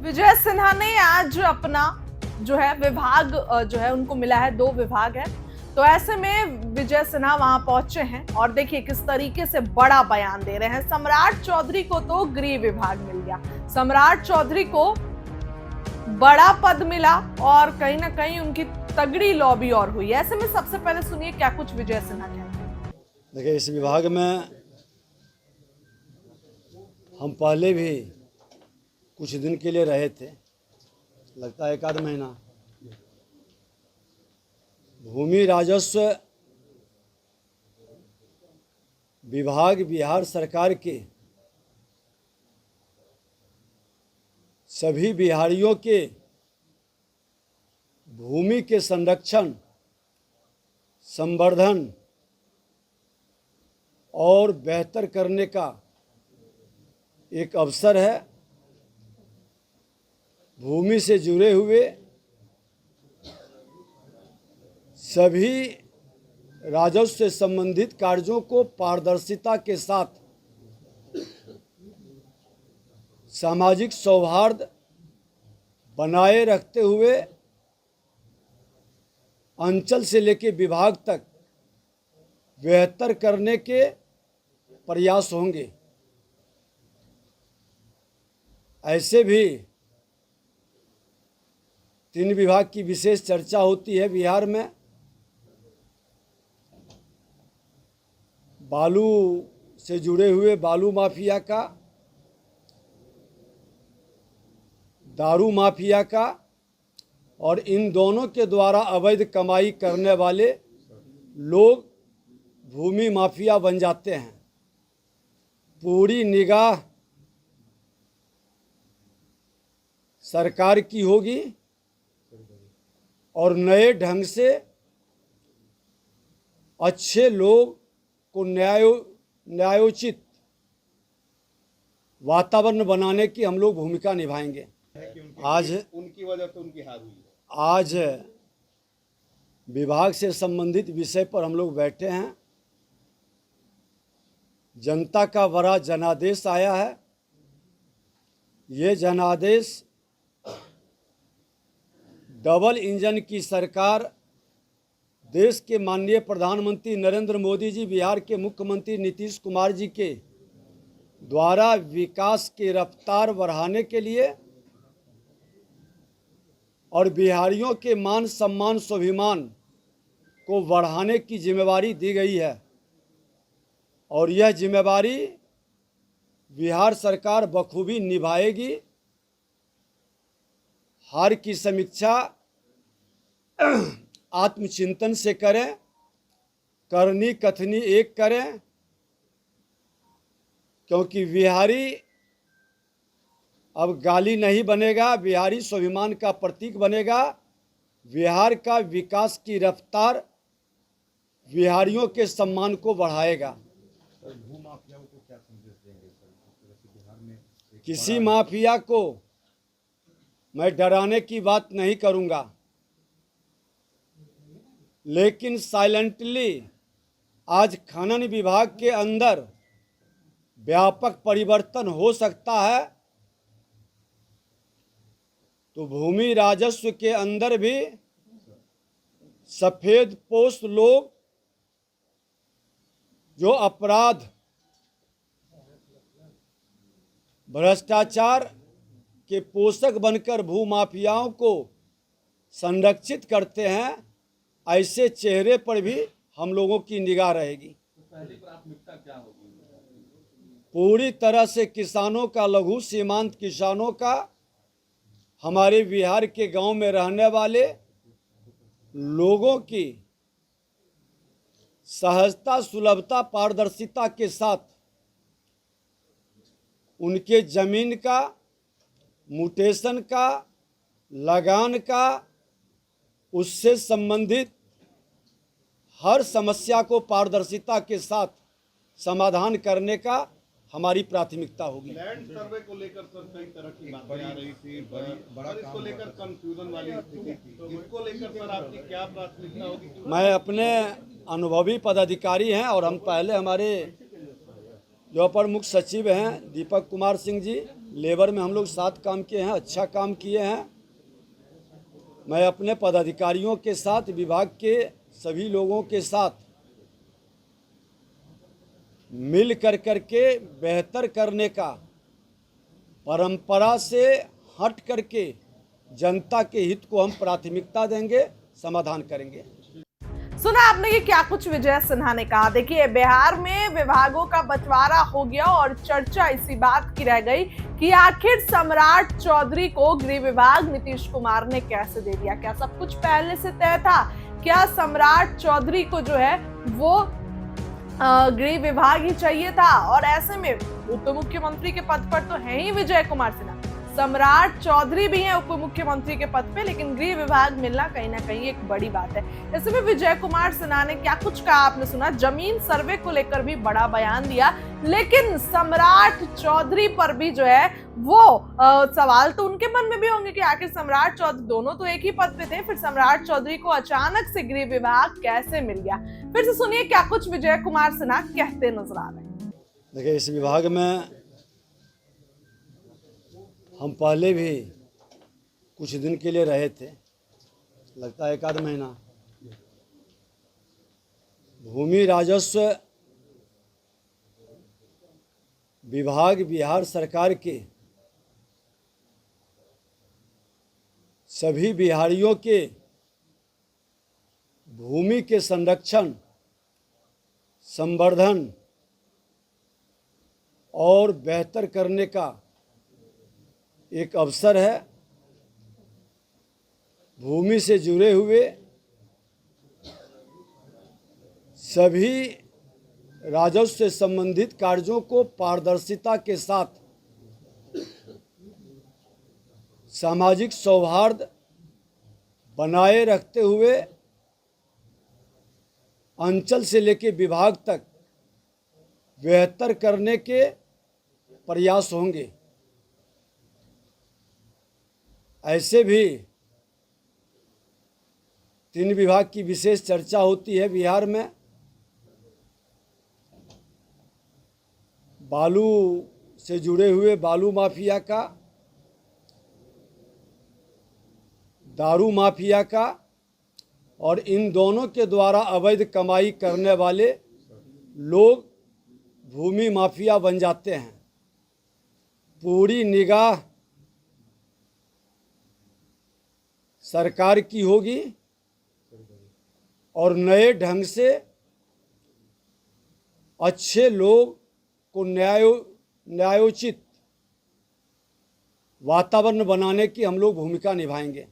विजय सिन्हा ने आज अपना जो है विभाग जो है उनको मिला है, 2 विभाग है। तो ऐसे में विजय सिन्हा वहां पहुंचे हैं और देखिए किस तरीके से बड़ा बयान दे रहे हैं। सम्राट चौधरी को तो गृह विभाग मिल गया, सम्राट चौधरी को बड़ा पद मिला और कहीं ना कहीं उनकी तगड़ी लॉबी और हुई। ऐसे में सबसे पहले सुनिए क्या कुछ विजय सिन्हा कहते हैं। देखिए, इस विभाग में हम पहले भी कुछ दिन के लिए रहे थे, लगता है 1 आध महीना। भूमि राजस्व विभाग बिहार सरकार के सभी बिहारियों के भूमि के संरक्षण, संवर्धन और बेहतर करने का एक अवसर है। भूमि से जुड़े हुए सभी राजस्व से संबंधित कार्यों को पारदर्शिता के साथ, सामाजिक सौहार्द बनाए रखते हुए अंचल से लेकर विभाग तक बेहतर करने के प्रयास होंगे। ऐसे भी 3 विभाग की विशेष चर्चा होती है बिहार में। बालू से जुड़े हुए बालू माफिया का, दारू माफिया का, और इन दोनों के द्वारा अवैध कमाई करने वाले लोग भूमि माफिया बन जाते हैं। पूरी निगाह सरकार की होगी और नए ढंग से अच्छे लोग को न्यायोचित वातावरण बनाने की हम लोग भूमिका निभाएंगे। आज उनकी वजह से उनकी हार हुई। आज विभाग से संबंधित विषय पर हम लोग बैठे हैं। जनता का बड़ा जनादेश आया है। ये जनादेश डबल इंजन की सरकार, देश के माननीय प्रधानमंत्री नरेंद्र मोदी जी, बिहार के मुख्यमंत्री नीतीश कुमार जी के द्वारा विकास की रफ्तार बढ़ाने के लिए और बिहारियों के मान सम्मान स्वाभिमान को बढ़ाने की जिम्मेवारी दी गई है। और यह जिम्मेवारी बिहार सरकार बखूबी निभाएगी। हार की समीक्षा आत्मचिंतन से करें, करनी कथनी एक करें, क्योंकि बिहारी अब गाली नहीं बनेगा, बिहारी स्वाभिमान का प्रतीक बनेगा। बिहार का विकास की रफ्तार बिहारियों के सम्मान को बढ़ाएगा। भूमाफियाओं को क्या संदेश देंगे सर? बिहार में किसी माफिया को मैं डराने की बात नहीं करूंगा, लेकिन साइलेंटली आज खनन विभाग के अंदर व्यापक परिवर्तन हो सकता है। तो भूमि राजस्व के अंदर भी सफेद पोश लोग जो अपराध, भ्रष्टाचार के पोषक बनकर भूमाफियाओं को संरक्षित करते हैं, ऐसे चेहरे पर भी हम लोगों की निगाह रहेगी। पहली प्राथमिकता क्या होगी? पूरी तरह से किसानों का, लघु सीमांत किसानों का, हमारे बिहार के गांव में रहने वाले लोगों की सहजता, सुलभता, पारदर्शिता के साथ उनके जमीन का, म्यूटेशन का, लगान का, उससे संबंधित हर समस्या को पारदर्शिता के साथ समाधान करने का हमारी प्राथमिकता होगी। लैंड सर्वे को लेकर सर कई तरह की बातें आ रही थी, बड़ा इसको लेकर कंफ्यूजन वाली स्थिति थी। इसको लेकर सर आपकी क्या प्राथमिकता होगी? मैं अपने अनुभवी पदाधिकारी हैं और हम पहले हमारे जो अपर मुख्य सचिव हैं दीपक कुमार सिंह जी, लेबर में हम लोग साथ काम किए हैं, अच्छा काम किए हैं। मैं अपने पदाधिकारियों के साथ, विभाग के सभी लोगों के साथ मिल कर के बेहतर करने का, परंपरा से हट करके जनता के हित को हम प्राथमिकता देंगे, समाधान करेंगे। सुना आपने कि क्या कुछ विजय सिन्हा ने कहा। देखिए, बिहार में विभागों का बंटवारा हो गया और चर्चा इसी बात की रह गई कि आखिर सम्राट चौधरी को गृह विभाग नीतीश कुमार ने कैसे दे दिया। क्या सब कुछ पहले से तय था? क्या सम्राट चौधरी को जो है वो गृह विभाग ही चाहिए था? और ऐसे में उप मुख्यमंत्री के पद पर तो है ही विजय कुमार सिन्हा, सम्राट चौधरी भी हैं उप मुख्यमंत्री के पद पे, लेकिन गृह विभाग मिलना कहीं ना कहीं एक बड़ी बात है। ऐसे में विजय कुमार सिन्हा ने क्या कुछ कहा आपने सुना। जमीन सर्वे को लेकर भी बड़ा बयान दिया, लेकिन सम्राट चौधरी पर भी जो है वो सवाल तो उनके मन में भी होंगे कि आखिर सम्राट चौधरी, दोनों तो एक ही पद पे थे, फिर सम्राट चौधरी को अचानक से गृह विभाग कैसे मिल गया। फिर से सुनिए क्या कुछ विजय कुमार सिन्हा कहते नजर आ रहे हैं। देखिए, इस विभाग में हम पहले भी कुछ दिन के लिए रहे थे, लगता है 1 आध महीना। भूमि राजस्व विभाग बिहार सरकार के सभी बिहारियों के भूमि के संरक्षण, संवर्धन और बेहतर करने का एक अवसर है। भूमि से जुड़े हुए सभी राजस्व से संबंधित कार्यों को पारदर्शिता के साथ, सामाजिक सौहार्द बनाए रखते हुए अंचल से लेकर विभाग तक बेहतर करने के प्रयास होंगे। ऐसे भी 3 विभाग की विशेष चर्चा होती है बिहार में। बालू से जुड़े हुए बालू माफिया का, दारू माफिया का, और इन दोनों के द्वारा अवैध कमाई करने वाले लोग भूमि माफिया बन जाते हैं। पूरी निगाह सरकार की होगी और नए ढंग से अच्छे लोग को न्यायोचित वातावरण बनाने की हम लोग भूमिका निभाएंगे।